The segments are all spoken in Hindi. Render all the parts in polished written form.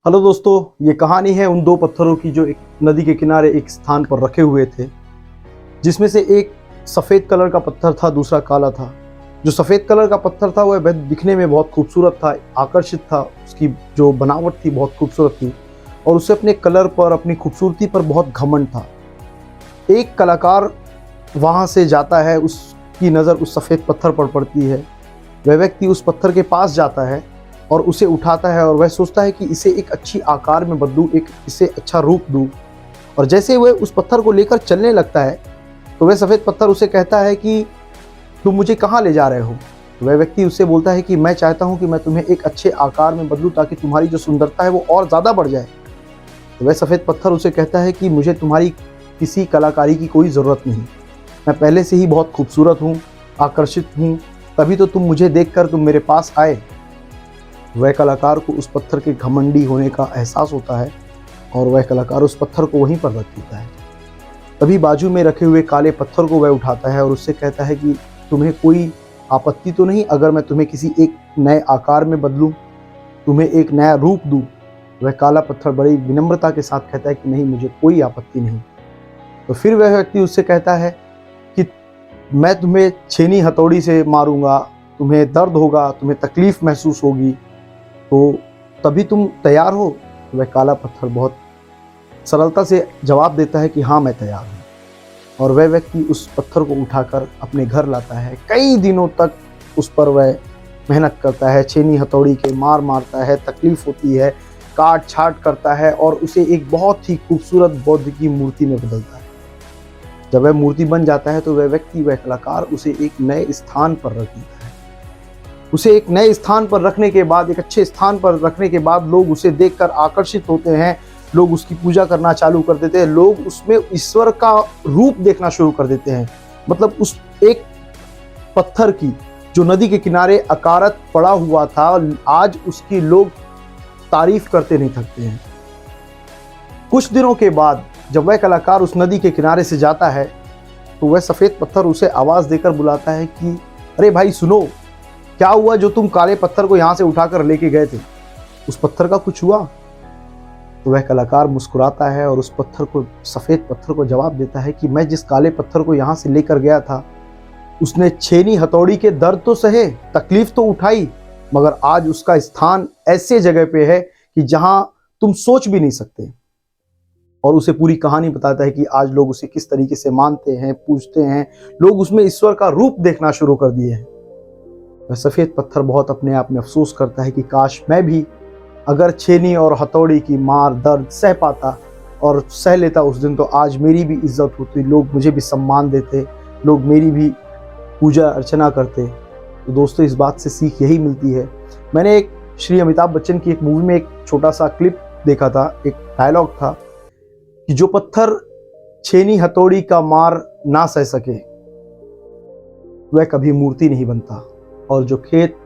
हेलो दोस्तों, ये कहानी है उन दो पत्थरों की जो एक नदी के किनारे एक स्थान पर रखे हुए थे, जिसमें से एक सफ़ेद कलर का पत्थर था, दूसरा काला था। जो सफ़ेद कलर का पत्थर था वह दिखने में बहुत खूबसूरत था, आकर्षित था, उसकी जो बनावट थी बहुत खूबसूरत थी और उसे अपने कलर पर, अपनी खूबसूरती पर बहुत घमंड था। एक कलाकार वहाँ से जाता है, उसकी नज़र उस सफ़ेद पत्थर पर पड़ती है। वह व्यक्ति उस पत्थर के पास जाता है और उसे उठाता है और वह सोचता है कि इसे एक अच्छी आकार में बदलूं, इसे अच्छा रूप दूं। और जैसे वह उस पत्थर को लेकर चलने लगता है तो वह सफ़ेद पत्थर उसे कहता है कि तुम मुझे कहाँ ले जा रहे हो। तो वह व्यक्ति उससे बोलता है कि मैं चाहता हूँ कि मैं तुम्हें एक अच्छे आकार में बदलूँ ताकि तुम्हारी जो सुंदरता है वो और ज़्यादा बढ़ जाए। तो वह सफ़ेद पत्थर उसे कहता है कि मुझे तुम्हारी किसी कलाकारी की कोई ज़रूरत नहीं, मैं पहले से ही बहुत खूबसूरत हूँ, आकर्षित हूँ, तभी तो तुम मुझे देखकर तुम मेरे पास आए। वह कलाकार को उस पत्थर के घमंडी होने का एहसास होता है और वह कलाकार उस पत्थर को वहीं पर रख देता है। तभी बाजू में रखे हुए काले पत्थर को वह उठाता है और उससे कहता है कि तुम्हें कोई आपत्ति तो नहीं अगर मैं तुम्हें किसी एक नए आकार में बदलूं, तुम्हें एक नया रूप दूं। वह काला पत्थर बड़ी विनम्रता के साथ कहता है कि नहीं, मुझे कोई आपत्ति नहीं। तो फिर वह व्यक्ति उससे कहता है कि मैं तुम्हें छेनी हथौड़ी से मारूंगा, तुम्हें दर्द होगा, तुम्हें तकलीफ महसूस होगी, तो तभी तुम तैयार हो। वह काला पत्थर बहुत सरलता से जवाब देता है कि हाँ, मैं तैयार हूँ। और वह व्यक्ति उस पत्थर को उठाकर अपने घर लाता है। कई दिनों तक उस पर वह मेहनत करता है, छेनी हथौड़ी के मार मारता है, तकलीफ होती है, काट छाट करता है और उसे एक बहुत ही खूबसूरत बौद्ध की मूर्ति में बदलता है। जब वह मूर्ति बन जाता है तो वह व्यक्ति, वह कलाकार उसे एक नए स्थान पर रख देता है। उसे एक नए स्थान पर रखने के बाद, एक अच्छे स्थान पर रखने के बाद लोग उसे देखकर आकर्षित होते हैं, लोग उसकी पूजा करना चालू कर देते हैं, लोग उसमें ईश्वर का रूप देखना शुरू कर देते हैं। मतलब उस एक पत्थर की जो नदी के किनारे अकारत पड़ा हुआ था, आज उसकी लोग तारीफ करते नहीं थकते हैं। कुछ दिनों के बाद जब वह कलाकार उस नदी के किनारे से जाता है तो वह सफ़ेद पत्थर उसे आवाज़ देकर बुलाता है कि अरे भाई सुनो, क्या हुआ जो तुम काले पत्थर को यहाँ से उठाकर लेके गए थे, उस पत्थर का कुछ हुआ? तो वह कलाकार मुस्कुराता है और उस पत्थर को, सफ़ेद पत्थर को जवाब देता है कि मैं जिस काले पत्थर को यहाँ से लेकर गया था उसने छेनी हथौड़ी के दर्द तो सहे, तकलीफ तो उठाई, मगर आज उसका स्थान ऐसे जगह पे है कि जहाँ तुम सोच भी नहीं सकते। और उसे पूरी कहानी बताता है कि आज लोग उसे किस तरीके से मानते हैं, पूजते हैं, लोग उसमें ईश्वर का रूप देखना शुरू कर दिए हैं। वह सफ़ेद पत्थर बहुत अपने आप में अफसोस करता है कि काश मैं भी अगर छेनी और हथौड़ी की मार दर्द सह पाता और सह लेता उस दिन, तो आज मेरी भी इज्जत होती, लोग मुझे भी सम्मान देते, लोग मेरी भी पूजा अर्चना करते। तो दोस्तों, इस बात से सीख यही मिलती है। मैंने एक श्री अमिताभ बच्चन की एक मूवी में एक छोटा सा क्लिप देखा था, एक डायलॉग था कि जो पत्थर छेनी हथौड़ी का मार ना सह सके वह कभी मूर्ति नहीं बनता, और जो खेत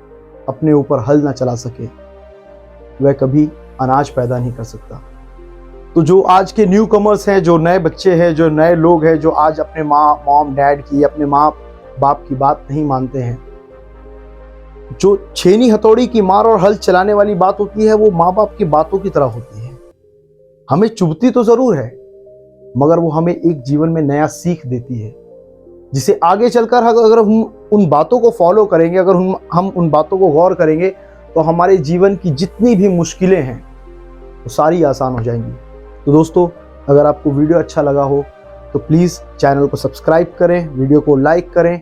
अपने ऊपर हल ना चला सके वह कभी अनाज पैदा नहीं कर सकता। तो जो आज के न्यू कमर्स हैं, जो नए बच्चे हैं, जो नए लोग हैं, जो आज अपने मॉम डैड की, अपने माँ बाप की बात नहीं मानते हैं, जो छेनी हथौड़ी की मार और हल चलाने वाली बात होती है वो माँ बाप की बातों की तरह होती है। हमें चुभती तो जरूर है, मगर वो हमें एक जीवन में नया सीख देती है, जिसे आगे चलकर अगर हम उन बातों को फॉलो करेंगे, अगर हम उन बातों को गौर करेंगे, तो हमारे जीवन की जितनी भी मुश्किलें हैं वो सारी आसान हो जाएंगी। तो दोस्तों, अगर आपको वीडियो अच्छा लगा हो तो प्लीज़ चैनल को सब्सक्राइब करें, वीडियो को लाइक करें